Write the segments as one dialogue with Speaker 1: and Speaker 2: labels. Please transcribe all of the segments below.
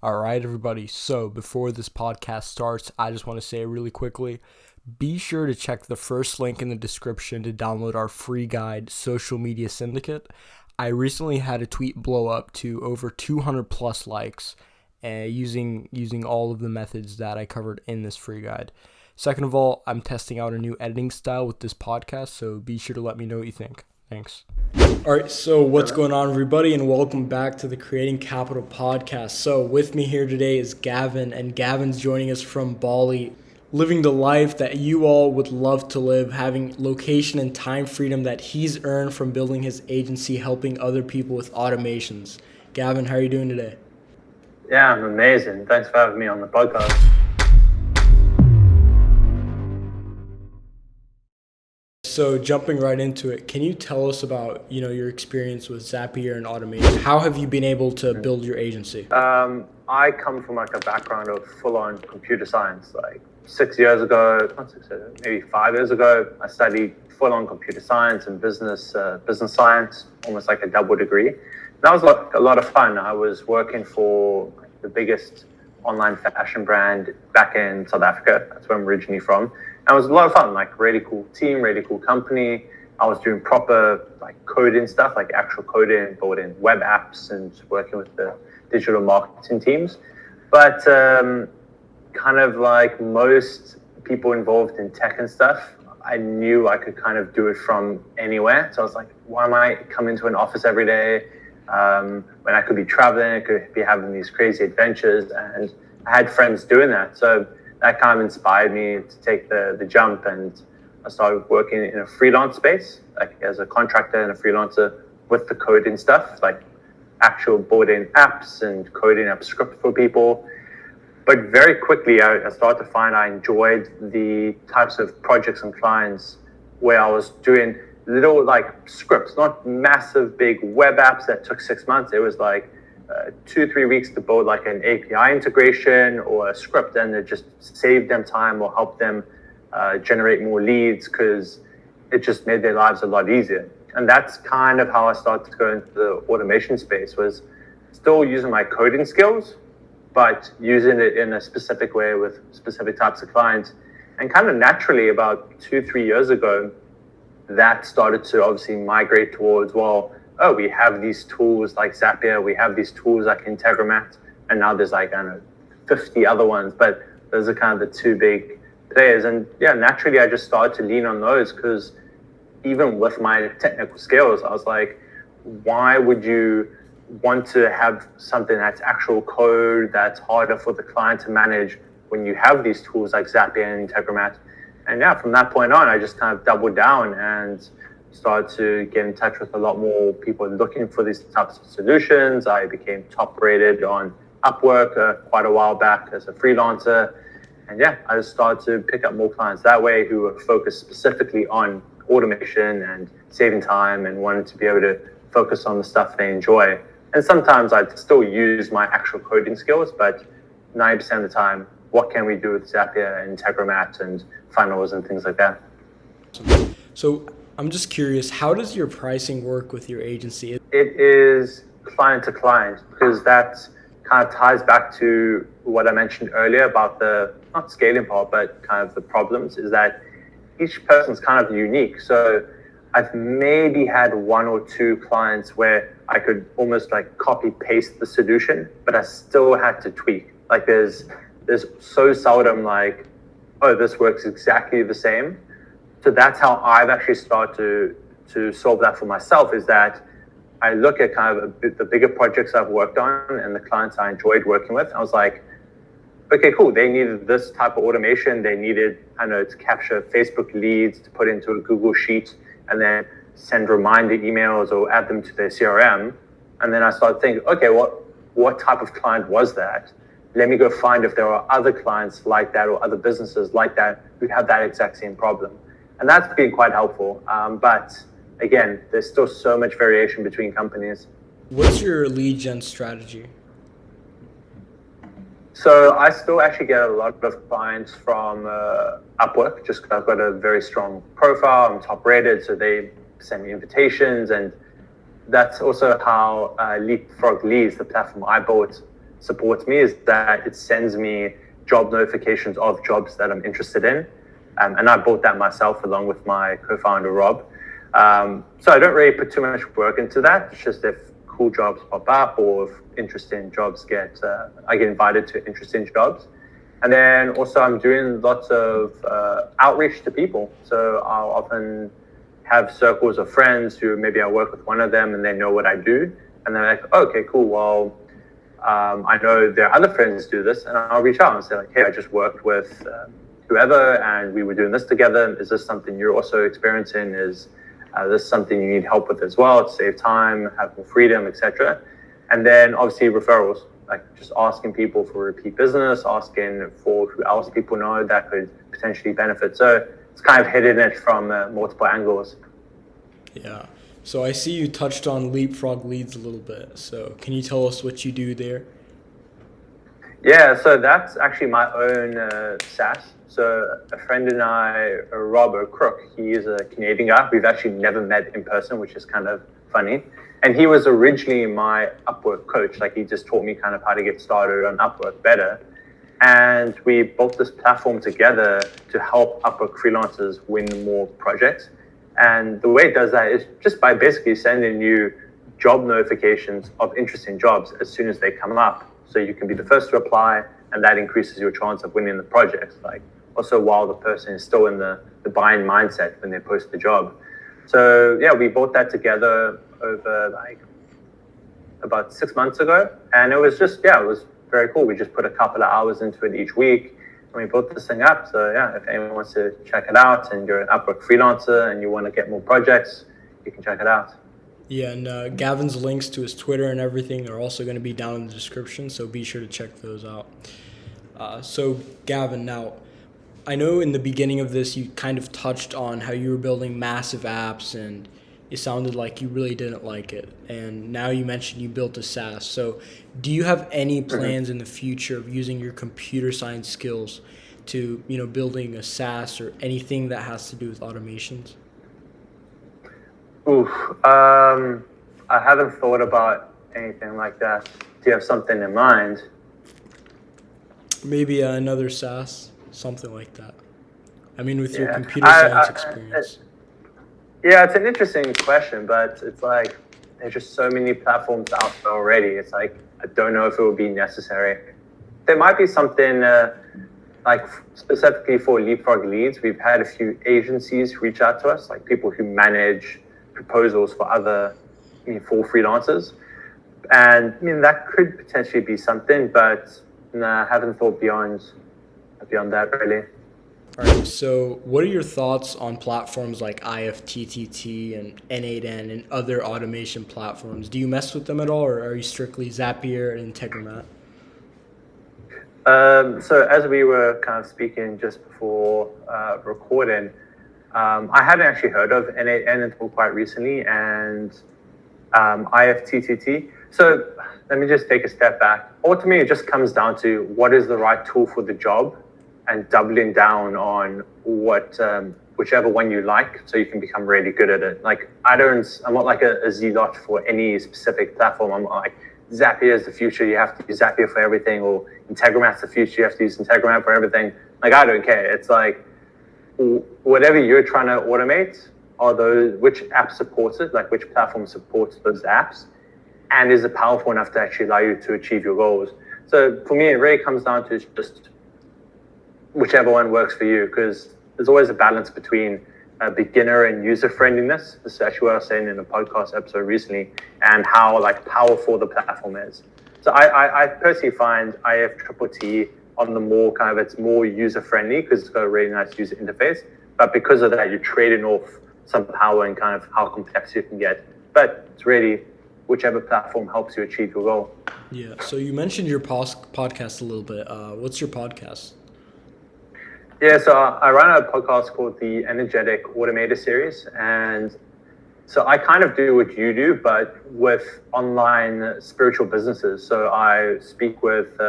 Speaker 1: All right, everybody. So before this podcast starts, I just want to say really quickly, be sure to check the first link in the description to download our free guide, Social Media Syndicate. I recently had a tweet blow up to over 200 plus likes using all of the methods that I covered in this free guide. Second of all, I'm testing out a new editing style with this podcast, so be sure to let me know what you think. Thanks. All right, so what's going on, everybody, and welcome back to the Creating Capital podcast. So with me here today is Gavin, and Gavin's joining us from Bali, living the life that you all would love to live, having location and time freedom that he's earned from building his agency, helping other people with automations. Gavin, how are you doing today?
Speaker 2: Yeah, I'm amazing. Thanks for having me on the podcast.
Speaker 1: So jumping right into it, can you tell us about your experience with Zapier and automation? How have you been able to build your agency?
Speaker 2: I come from like a background of full-on computer science. Like 6 years ago, not 6 years, maybe 5 years ago, I studied full-on computer science and business science, almost like a double degree. That was a lot of fun. I was working for the biggest online fashion brand back in South Africa. That's where I'm originally from. And it was a lot of fun, like really cool team, really cool company. I was doing proper like coding stuff, like actual coding, building web apps and working with the digital marketing teams. But kind of like most people involved in tech and stuff, I knew I could kind of do it from anywhere. So I was like, why am I coming to an office every day when I could be traveling, I could be having these crazy adventures? And I had friends doing that. So that kind of inspired me to take the jump, and I started working in a freelance space, like as a contractor and a freelancer with the coding stuff, like actual building apps and coding up scripts for people. But very quickly, I started to find I enjoyed the types of projects and clients where I was doing little like scripts, not massive big web apps that took 6 months. It was like 2-3 weeks to build like an API integration or a script, and it just saved them time or helped them generate more leads because it just made their lives a lot easier. And that's kind of how I started to go into the automation space, was still using my coding skills, but using it in a specific way with specific types of clients. And kind of naturally about 2-3 years ago, that started to obviously migrate towards, well, oh, we have these tools like Zapier, we have these tools like Integromat, and now there's like, I don't know, 50 other ones, but those are kind of the two big players. And yeah, naturally, I just started to lean on those because even with my technical skills, I was like, why would you want to have something that's actual code that's harder for the client to manage when you have these tools like Zapier and Integromat? And yeah, from that point on, I just kind of doubled down and started to get in touch with a lot more people looking for these types of solutions. I became top rated on Upwork quite a while back as a freelancer. And yeah, I just started to pick up more clients that way who were focused specifically on automation and saving time and wanted to be able to focus on the stuff they enjoy. And sometimes I'd still use my actual coding skills, but 90% of the time, what can we do with Zapier and Integromat and funnels and things like that?
Speaker 1: So I'm just curious, how does your pricing work with your agency?
Speaker 2: It is client to client, because that kind of ties back to what I mentioned earlier about the, not scaling part, but kind of the problems, is that each person's kind of unique. So I've maybe had 1 or 2 clients where I could almost like copy paste the solution, but I still had to tweak. Like there's so seldom like, oh, this works exactly the same. So that's how I've actually started to solve that for myself, is that I look at kind of the bigger projects I've worked on and the clients I enjoyed working with. I was like, okay, cool. They needed this type of automation. They needed, I know, to capture Facebook leads, to put into a Google Sheet, and then send reminder emails or add them to their CRM. And then I started thinking, okay, what type of client was that? Let me go find if there are other clients like that or other businesses like that who have that exact same problem. And that's been quite helpful. But again, there's still so much variation between companies.
Speaker 1: What's your lead gen strategy?
Speaker 2: So I still actually get a lot of clients from Upwork, just because I've got a very strong profile. I'm top rated, so they send me invitations. And that's also how leapfrog leads, the platform I built, supports me is that it sends me job notifications of jobs that I'm interested in. And I bought that myself along with my co-founder, Rob. So I don't really put too much work into that. It's just if cool jobs pop up or if interesting jobs I get invited to interesting jobs. And then also I'm doing lots of outreach to people. So I'll often have circles of friends who maybe I work with one of them and they know what I do. And they're like, oh, okay, cool. Well, I know their other friends do this, and I'll reach out and say like, hey, I just worked with whoever and we were doing this together. Is this something you're also experiencing? Is this something you need help with as well to save time, have more freedom, etc.? And then obviously referrals, like just asking people for repeat business, asking for who else people know that could potentially benefit. So it's kind of hitting it from multiple angles.
Speaker 1: Yeah. So I see you touched on Leapfrog Leads a little bit. So can you tell us what you do there?
Speaker 2: Yeah, so that's actually my own SaaS. So a friend and I, Rob Crook, he is a Canadian guy. We've actually never met in person, which is kind of funny. And he was originally my Upwork coach. Like he just taught me kind of how to get started on Upwork better. And we built this platform together to help Upwork freelancers win more projects. And the way it does that is just by basically sending you job notifications of interesting jobs as soon as they come up. So you can be the first to apply, and that increases your chance of winning the projects. Like also while the person is still in the buying mindset when they post the job. So yeah, we bought that together over like about 6 months ago. And it was just, it was very cool. We just put a couple of hours into it each week. And we built this thing up. So yeah, if anyone wants to check it out and you're an Upwork freelancer and you want to get more projects, you can check it out.
Speaker 1: Yeah, and Gavin's links to his Twitter and everything are also going to be down in the description, so be sure to check those out. So Gavin, now, I know in the beginning of this you kind of touched on how you were building massive apps and it sounded like you really didn't like it. And now you mentioned you built a SaaS. So do you have any plans in the future of using your computer science skills to, building a SaaS or anything that has to do with automations?
Speaker 2: I haven't thought about anything like that. Do you have something in mind?
Speaker 1: Maybe another SaaS, something like that. I mean, with your computer science experience.
Speaker 2: It's an interesting question, but it's like there's just so many platforms out there already. It's like I don't know if it would be necessary. There might be something like specifically for Leapfrog Leads. We've had a few agencies reach out to us, like people who manage proposals for for freelancers. And that could potentially be something, but I haven't thought beyond that really.
Speaker 1: All right, so what are your thoughts on platforms like IFTTT and N8N and other automation platforms? Do you mess with them at all, or are you strictly Zapier and Integromat?
Speaker 2: So as we were kind of speaking just before recording, I hadn't actually heard of N8N until quite recently, and IFTTT. So let me just take a step back. Ultimately, it just comes down to what is the right tool for the job and doubling down on whichever one you like so you can become really good at it. Like I'm not like a zealot for any specific platform. I'm like, Zapier is the future, you have to use Zapier for everything, or Integromat's the future, you have to use Integromat for everything. Like I don't care. It's like whatever you're trying to automate which app supports it, like which platform supports those apps, and is it powerful enough to actually allow you to achieve your goals. So for me, it really comes down to just whichever one works for you, because there's always a balance between beginner and user friendliness. This is actually what I was saying in a podcast episode recently, and how like powerful the platform is. So I personally find IFTTT on the more kind of, it's more user friendly because it's got a really nice user interface. But because of that, you're trading off some power and kind of how complex you can get. But it's really whichever platform helps you achieve your goal.
Speaker 1: Yeah. So you mentioned your podcast a little bit. What's your podcast?
Speaker 2: Yeah, so I run a podcast called the Energetic Automator Series. And so I kind of do what you do, but with online spiritual businesses. So I speak with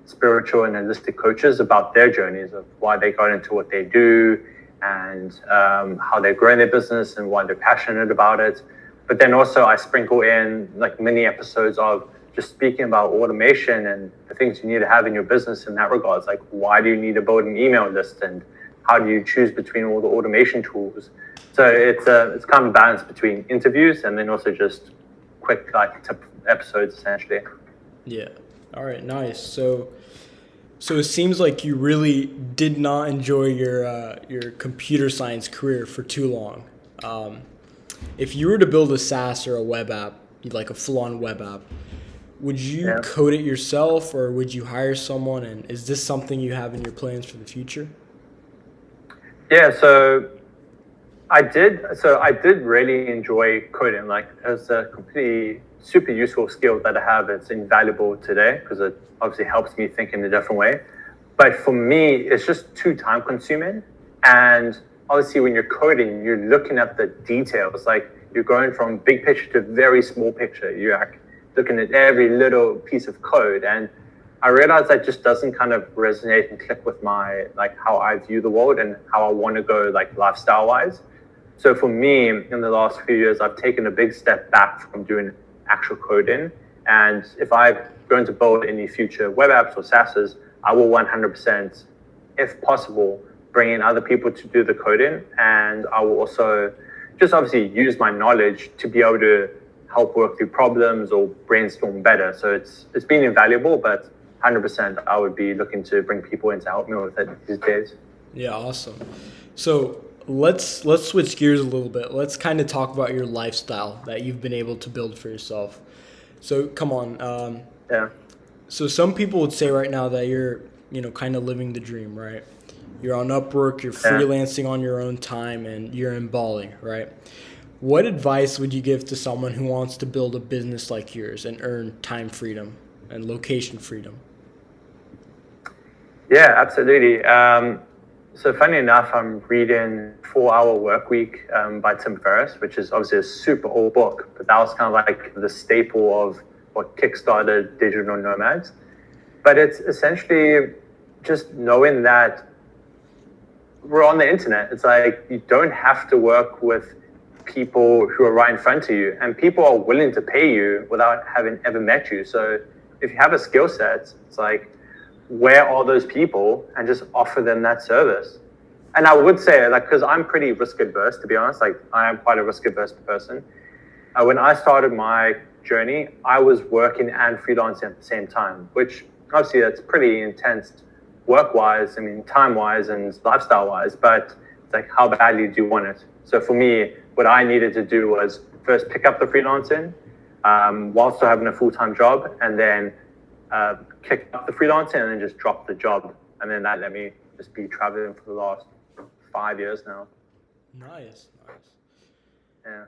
Speaker 2: spiritual and holistic coaches about their journeys of why they got into what they do and how they're growing their business and why they're passionate about it. But then also I sprinkle in like mini episodes of just speaking about automation and the things you need to have in your business in that regard. It's like, why do you need to build an email list, and how do you choose between all the automation tools? So it's kind of a balance between interviews and then also just quick like tip episodes essentially.
Speaker 1: Yeah. All right. Nice. So it seems like you really did not enjoy your computer science career for too long. If you were to build a SaaS or a web app, like a full-on web app, would you code it yourself or would you hire someone? And is this something you have in your plans for the future?
Speaker 2: Yeah, so I did really enjoy coding. Like, it's a completely super useful skill that I have. It's invaluable today because it obviously helps me think in a different way. But for me, it's just too time consuming. And obviously when you're coding, you're looking at the details. Like, you're going from big picture to very small picture. You're like looking at every little piece of code. And I realized that just doesn't kind of resonate and click with my, like, how I view the world and how I want to go, like, lifestyle wise. So for me, in the last few years, I've taken a big step back from doing actual coding. And if I'm going to build any future web apps or SaaSes, I will 100%, if possible, bring in other people to do the coding. And I will also just obviously use my knowledge to be able to help work through problems or brainstorm better. So it's been invaluable, but 100% I would be looking to bring people in to help me with it these days.
Speaker 1: Yeah, awesome. So let's switch gears a little bit. Let's kind of talk about your lifestyle that you've been able to build for yourself. So come on. So some people would say right now that you're, kind of living the dream, right? You're on Upwork, you're freelancing on your own time, and you're in Bali, right? What advice would you give to someone who wants to build a business like yours and earn time freedom and location freedom?
Speaker 2: Yeah, absolutely. So funny enough, I'm reading 4-Hour Workweek by Tim Ferriss, which is obviously a super old book, but that was kind of like the staple of what kickstarted digital nomads. But it's essentially just knowing that we're on the internet. It's like, you don't have to work with people who are right in front of you, and people are willing to pay you without having ever met you. So if you have a skill set, it's like, where are those people, and just offer them that service. And I would say, like, because I'm pretty risk adverse, to be honest, like, I am quite a risk adverse person. When I started my journey, I was working and freelancing at the same time, which obviously that's pretty intense work-wise, time-wise and lifestyle-wise, but it's like, how badly do you want it? So for me, what I needed to do was first pick up the freelancing while still having a full-time job, and then kick up the freelancing and then just drop the job. And then that let me just be traveling for the last 5 years now.
Speaker 1: Nice.
Speaker 2: Yeah.